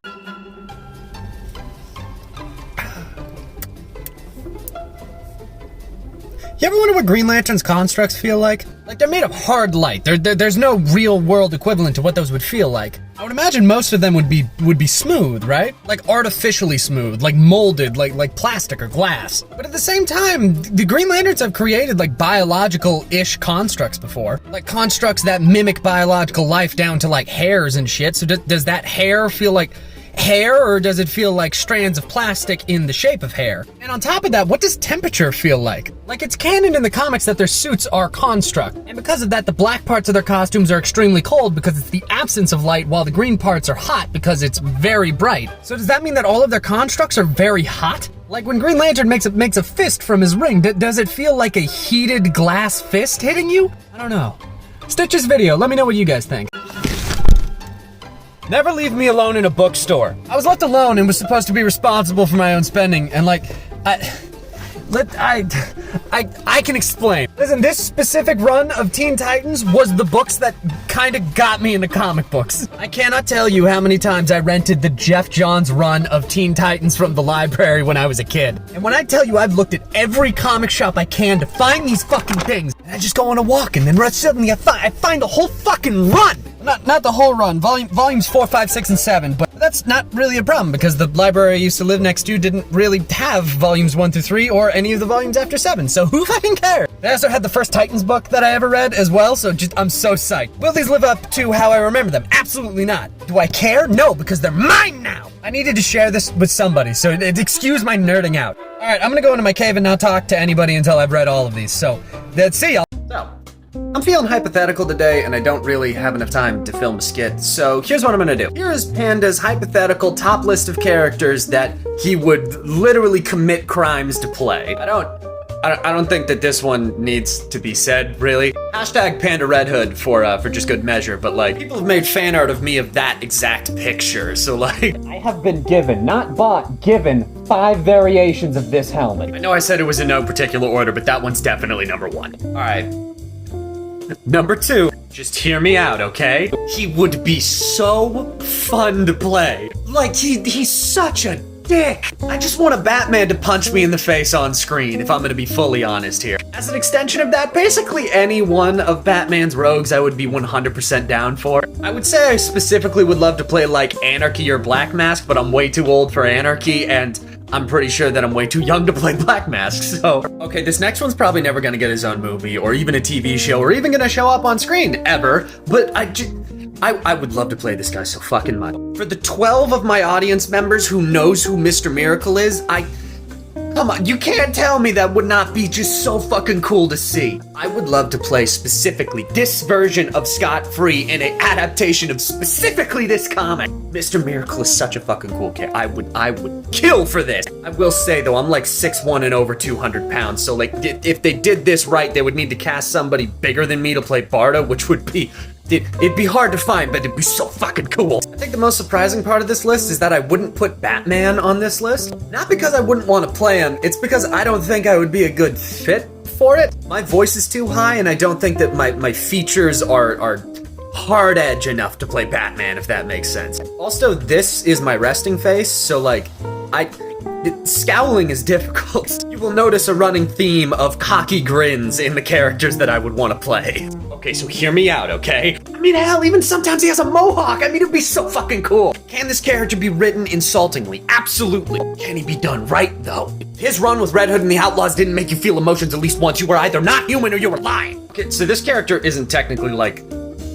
You ever wonder what Green Lantern's constructs feel like? Like, they're made of hard light. There's no real world equivalent to what those would feel like. I would imagine most of them would be smooth, right? Like artificially smooth, like molded, like plastic or glass. But at the same time, the Green Lanterns have created like biological-ish constructs before. Like constructs that mimic biological life down to like hairs and shit. So does that hair feel like hair, or does it feel like strands of plastic in the shape of hair? And on top of that, what does temperature feel like? Like, it's canon in the comics that their suits are construct, and because of that, the black parts of their costumes are extremely cold because it's the absence of light, while the green parts are hot because it's very bright. So does that mean that all of their constructs are very hot? Like when Green Lantern makes a fist from his ring, does it feel like a heated glass fist hitting you? I don't know. Stitch's video, let me know what you guys think. Never leave me alone in a bookstore. I was left alone and was supposed to be responsible for my own spending, and like, I can explain. Listen, this specific run of Teen Titans was the books that kind of got me into comic books. I cannot tell you how many times I rented the Jeff Johns run of Teen Titans from the library when I was a kid. And when I tell you I've looked at every comic shop I can to find these fucking things, and I just go on a walk and then suddenly I find the whole fucking run. Not the whole run, volumes 4, 5, 6, and 7, but that's not really a problem because the library I used to live next to didn't really have volumes 1 through 3 or any of the volumes after 7, so who fucking cares? I also had the first Titans book that I ever read as well, so I'm so psyched. Will these live up to how I remember them? Absolutely not. Do I care? No, because they're mine now! I needed to share this with somebody, so excuse my nerding out. Alright, I'm gonna go into my cave and not talk to anybody until I've read all of these, so let's see y'all. So, I'm feeling hypothetical today, and I don't really have enough time to film a skit, so here's what I'm gonna do. Here is Panda's hypothetical top list of characters that he would literally commit crimes to play. I don't think that this one needs to be said, really. Hashtag Panda Red Hood for just good measure, but like, people have made fan art of me of that exact picture, so like... I have been given, not bought, given 5 variations of this helmet. I know I said it was in no particular order, but that one's definitely number 1. Alright. Number 2, just hear me out, okay? He would be so fun to play. Like, he's such a dick. I just want a Batman to punch me in the face on screen, if I'm gonna be fully honest here. As an extension of that, basically any one of Batman's rogues I would be 100% down for. I would say I specifically would love to play, like, Anarchy or Black Mask, but I'm way too old for Anarchy, and I'm pretty sure that I'm way too young to play Black Mask, so... Okay, this next one's probably never gonna get his own movie, or even a TV show, or even gonna show up on screen, ever, but I would love to play this guy so fucking much. For the 12 of my audience members who knows who Mr. Miracle is, come on, you can't tell me that would not be just so fucking cool to see. I would love to play specifically this version of Scott Free in an adaptation of specifically this comic. Mr. Miracle is such a fucking cool kid. I would kill for this. I will say though, I'm like 6'1" and over 200 pounds, so like, if they did this right, they would need to cast somebody bigger than me to play Barda, which would be... It'd be hard to find, but it'd be so fucking cool. I think the most surprising part of this list is that I wouldn't put Batman on this list. Not because I wouldn't want to play him, it's because I don't think I would be a good fit for it. My voice is too high, and I don't think that my features are hard edge enough to play Batman, if that makes sense. Also, this is my resting face, so like, scowling is difficult. You will notice a running theme of cocky grins in the characters that I would want to play. Okay, so hear me out, okay? I mean, hell, even sometimes he has a mohawk. I mean, it'd be so fucking cool. Can this character be written insultingly? Absolutely. Can he be done right, though? If his run with Red Hood and the Outlaws didn't make you feel emotions at least once, you were either not human or you were lying. Okay, so this character isn't technically, like,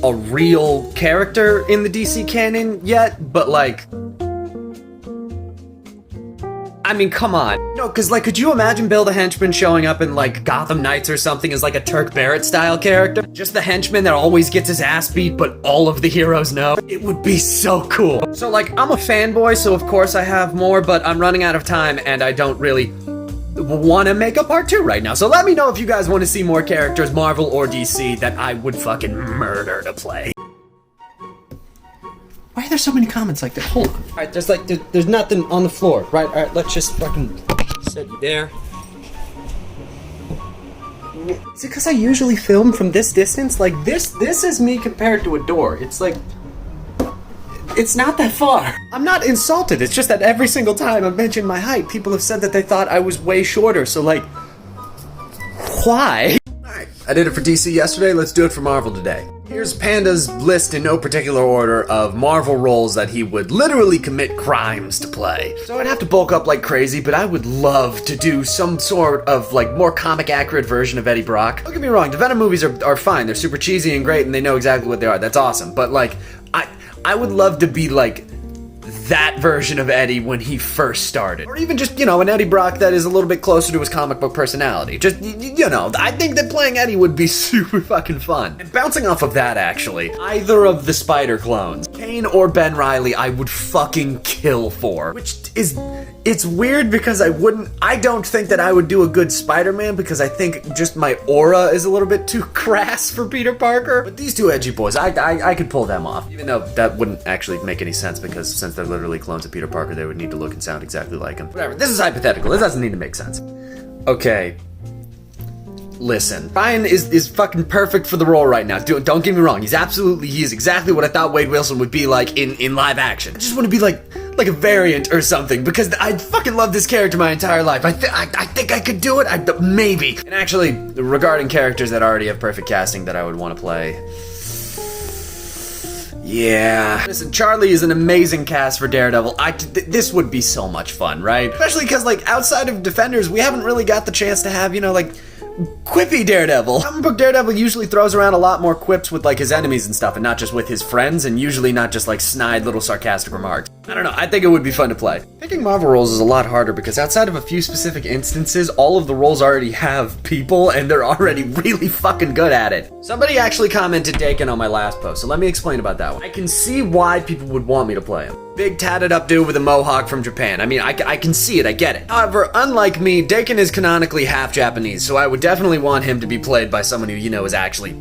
a real character in the DC canon yet, but, like... I mean, come on. No, because, like, could you imagine Bill the Henchman showing up in, like, Gotham Knights or something as, like, a Turk Barrett-style character? Just the henchman that always gets his ass beat, but all of the heroes know? It would be so cool. So, like, I'm a fanboy, so of course I have more, but I'm running out of time, and I don't really want to make a part 2 right now. So let me know if you guys want to see more characters, Marvel or DC, that I would fucking murder to play. Why are there so many comments like that? Hold on. Alright, there's nothing on the floor, right? Alright, let's just fucking set you there. Is it because I usually film from this distance? Like, this is me compared to a door. It's like... It's not that far. I'm not insulted, it's just that every single time I mention my height, people have said that they thought I was way shorter, so like... Why? Alright, I did it for DC yesterday, let's do it for Marvel today. Here's Panda's list in no particular order of Marvel roles that he would literally commit crimes to play. So I'd have to bulk up like crazy, but I would love to do some sort of like more comic accurate version of Eddie Brock. Don't get me wrong, the Venom movies are fine, they're super cheesy and great and they know exactly what they are, that's awesome. But like, I would love to be like that version of Eddie when he first started. Or even just, an Eddie Brock that is a little bit closer to his comic book personality. Just, I think that playing Eddie would be super fucking fun. And bouncing off of that, actually, either of the Spider clones, Kane or Ben Reilly, I would fucking kill for. Which is, it's weird because I don't think that I would do a good Spider-Man because I think just my aura is a little bit too crass for Peter Parker. But these two edgy boys, I could pull them off. Even though that wouldn't actually make any sense because since they're literally clones of Peter Parker, they would need to look and sound exactly like him. Whatever, this is hypothetical. This doesn't need to make sense. Okay. Listen, Ryan is fucking perfect for the role right now. Don't get me wrong. He is exactly what I thought Wade Wilson would be like in live action. I just want to be like a variant or something because I fucking love this character my entire life. I think I could do it. Maybe. And actually, regarding characters that already have perfect casting that I would want to play. Yeah. Listen, Charlie is an amazing cast for Daredevil. This would be so much fun, right? Especially because, outside of Defenders, we haven't really got the chance to have, quippy Daredevil. Comic book Daredevil usually throws around a lot more quips with, his enemies and stuff, and not just with his friends, and usually not just, snide little sarcastic remarks. I don't know, I think it would be fun to play. Picking Marvel roles is a lot harder because outside of a few specific instances, all of the roles already have people, and they're already really fucking good at it. Somebody actually commented Dakin on my last post, so let me explain about that one. I can see why people would want me to play him. Big tatted up dude with a mohawk from Japan. I mean, I can see it, I get it. However, unlike me, Dakin is canonically half Japanese, so I would definitely want him to be played by someone who, is actually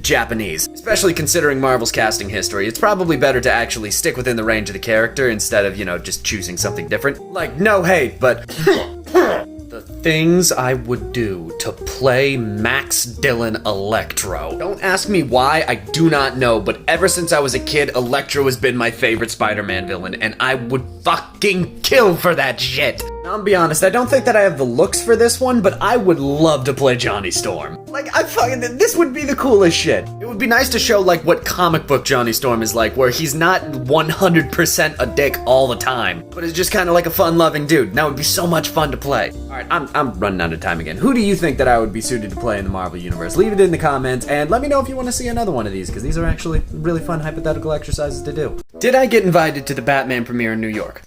Japanese. Especially considering Marvel's casting history, it's probably better to actually stick within the range of the character instead of, just choosing something different. No hate, but the things I would do to play Max Dillon Electro. Don't ask me why, I do not know, but ever since I was a kid, Electro has been my favorite Spider-Man villain, and I would fucking kill for that shit. Now, I'll be honest, I don't think that I have the looks for this one, but I would love to play Johnny Storm. This would be the coolest shit. It would be nice to show, what comic book Johnny Storm is like, where he's not 100% a dick all the time, but is just kind of like a fun-loving dude. That would be so much fun to play. Alright, I'm running out of time again. Who do you think that I would be suited to play in the Marvel Universe? Leave it in the comments, and let me know if you want to see another one of these, because these are actually really fun hypothetical exercises to do. Did I get invited to the Batman premiere in New York?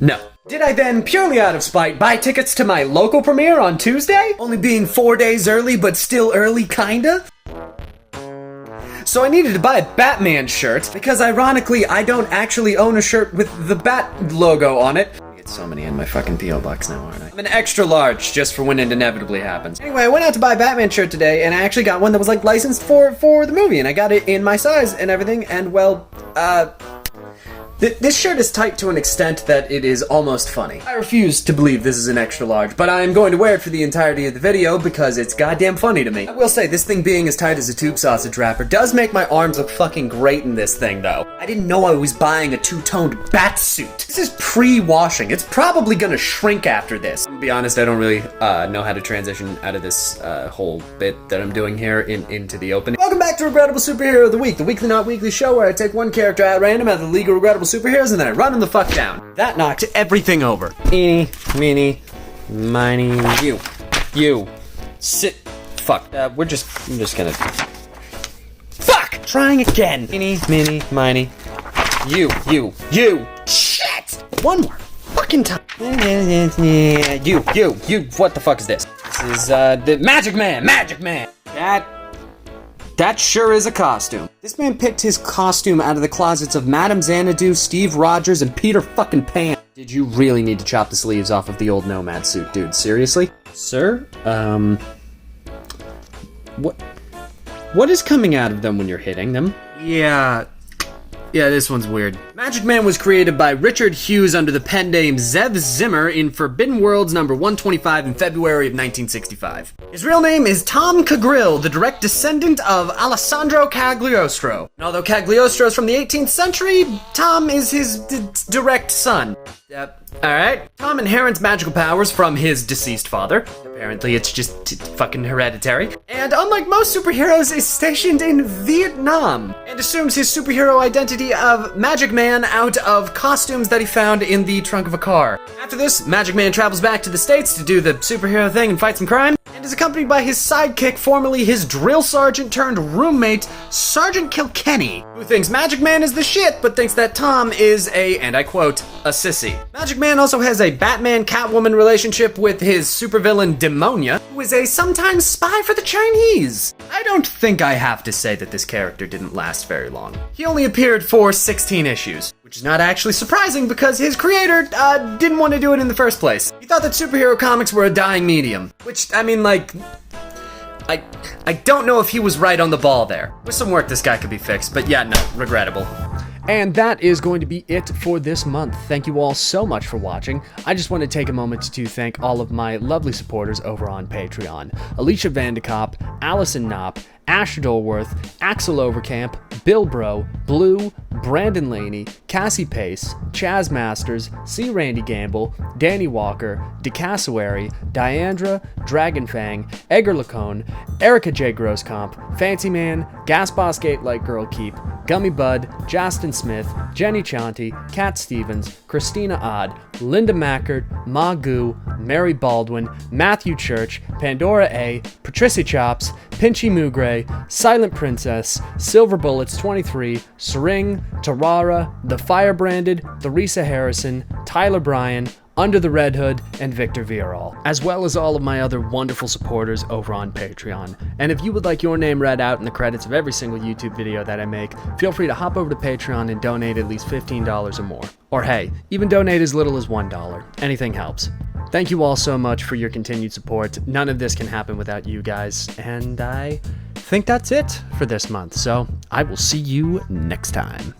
No. Did I then, purely out of spite, buy tickets to my local premiere on Tuesday? Only being 4 days early, but still early, kinda? So I needed to buy a Batman shirt, because ironically, I don't actually own a shirt with the Bat logo on it. I get so many in my fucking P.O. box now, aren't I? I'm an extra large, just for when it inevitably happens. Anyway, I went out to buy a Batman shirt today, and I actually got one that was, licensed for the movie, and I got it in my size and everything, and this shirt is tight to an extent that it is almost funny. I refuse to believe this is an extra large, but I am going to wear it for the entirety of the video because it's goddamn funny to me. I will say, this thing being as tight as a tube sausage wrapper does make my arms look fucking great in this thing, though. I didn't know I was buying a two-toned bat suit. This is pre-washing. It's probably gonna shrink after this. I'm gonna be honest, I don't really know how to transition out of this whole bit that I'm doing here into the opening. Welcome back to Regrettable Superhero of the Week, the weekly not weekly show where I take one character at random out of the League of Regrettable Superheroes and then I run them the fuck down. That knocked everything over. Eeny, meeny, miny, you. Sit. Fuck. I'm just gonna. Fuck! Trying again. Eeny, meeny, miny. You. Shit! One more fucking time. You. What the fuck is this? This is, the Magic Man! That sure is a costume. This man picked his costume out of the closets of Madame Xanadu, Steve Rogers, and Peter fucking Pan. Did you really need to chop the sleeves off of the old Nomad suit, dude? Seriously? Sir? What is coming out of them when you're hitting them? Yeah, this one's weird. Magic Man was created by Richard Hughes under the pen name Zev Zimmer in Forbidden Worlds number 125 in February of 1965. His real name is Tom Cagril, the direct descendant of Alessandro Cagliostro. And although Cagliostro is from the 18th century, Tom is his direct son. Alright. Tom inherits magical powers from his deceased father. Apparently it's just fucking hereditary. And unlike most superheroes, is stationed in Vietnam. And assumes his superhero identity of Magic Man out of costumes that he found in the trunk of a car. After this, Magic Man travels back to the States to do the superhero thing and fight some crime. And and is accompanied by his sidekick, formerly his drill sergeant turned roommate, Sergeant Kilkenny, who thinks Magic Man is the shit, but thinks that Tom is a, and I quote, a sissy. Magic Man also has a Batman-Catwoman relationship with his supervillain Demonia, who is a sometimes spy for the Chinese. I don't think I have to say that this character didn't last very long. He only appeared for 16 issues, which is not actually surprising because his creator didn't want to do it in the first place. He thought that superhero comics were a dying medium, which, I mean, like, I don't know if he was right on the ball there. With some work, this guy could be fixed, but yeah, no, regrettable. And that is going to be it for this month. Thank you all so much for watching. I just want to take a moment to thank all of my lovely supporters over on Patreon. Alicia Vandekop, Allison Knopp, Asher Dolworth, Axel Overcamp, Bill Bro, Blue, Brandon Laney, Cassie Pace, Chaz Masters, C. Randy Gamble, Danny Walker, DeCassowary, Diandra, Dragonfang, Edgar Lacone, Erica J. Grosscomp, Fancy Man, Gas Boss Gate Light Girl Keep, Gummy Bud, Justin Smith, Jenny Chanti, Kat Stevens, Christina Odd, Linda Mackert, Ma Goo, Mary Baldwin, Matthew Church, Pandora A, Patricia Chops, Pinchy Mugray, Silent Princess, Silver Bullets 23, Sering, Tarara, The Firebranded, Theresa Harrison, Tyler Bryan, Under the Red Hood, and Victor Viral, as well as all of my other wonderful supporters over on Patreon. And if you would like your name read out in the credits of every single YouTube video that I make, feel free to hop over to Patreon and donate at least $15 or more. Or hey, even donate as little as $1. Anything helps. Thank you all so much for your continued support. None of this can happen without you guys, and I think that's it for this month, so I will see you next time.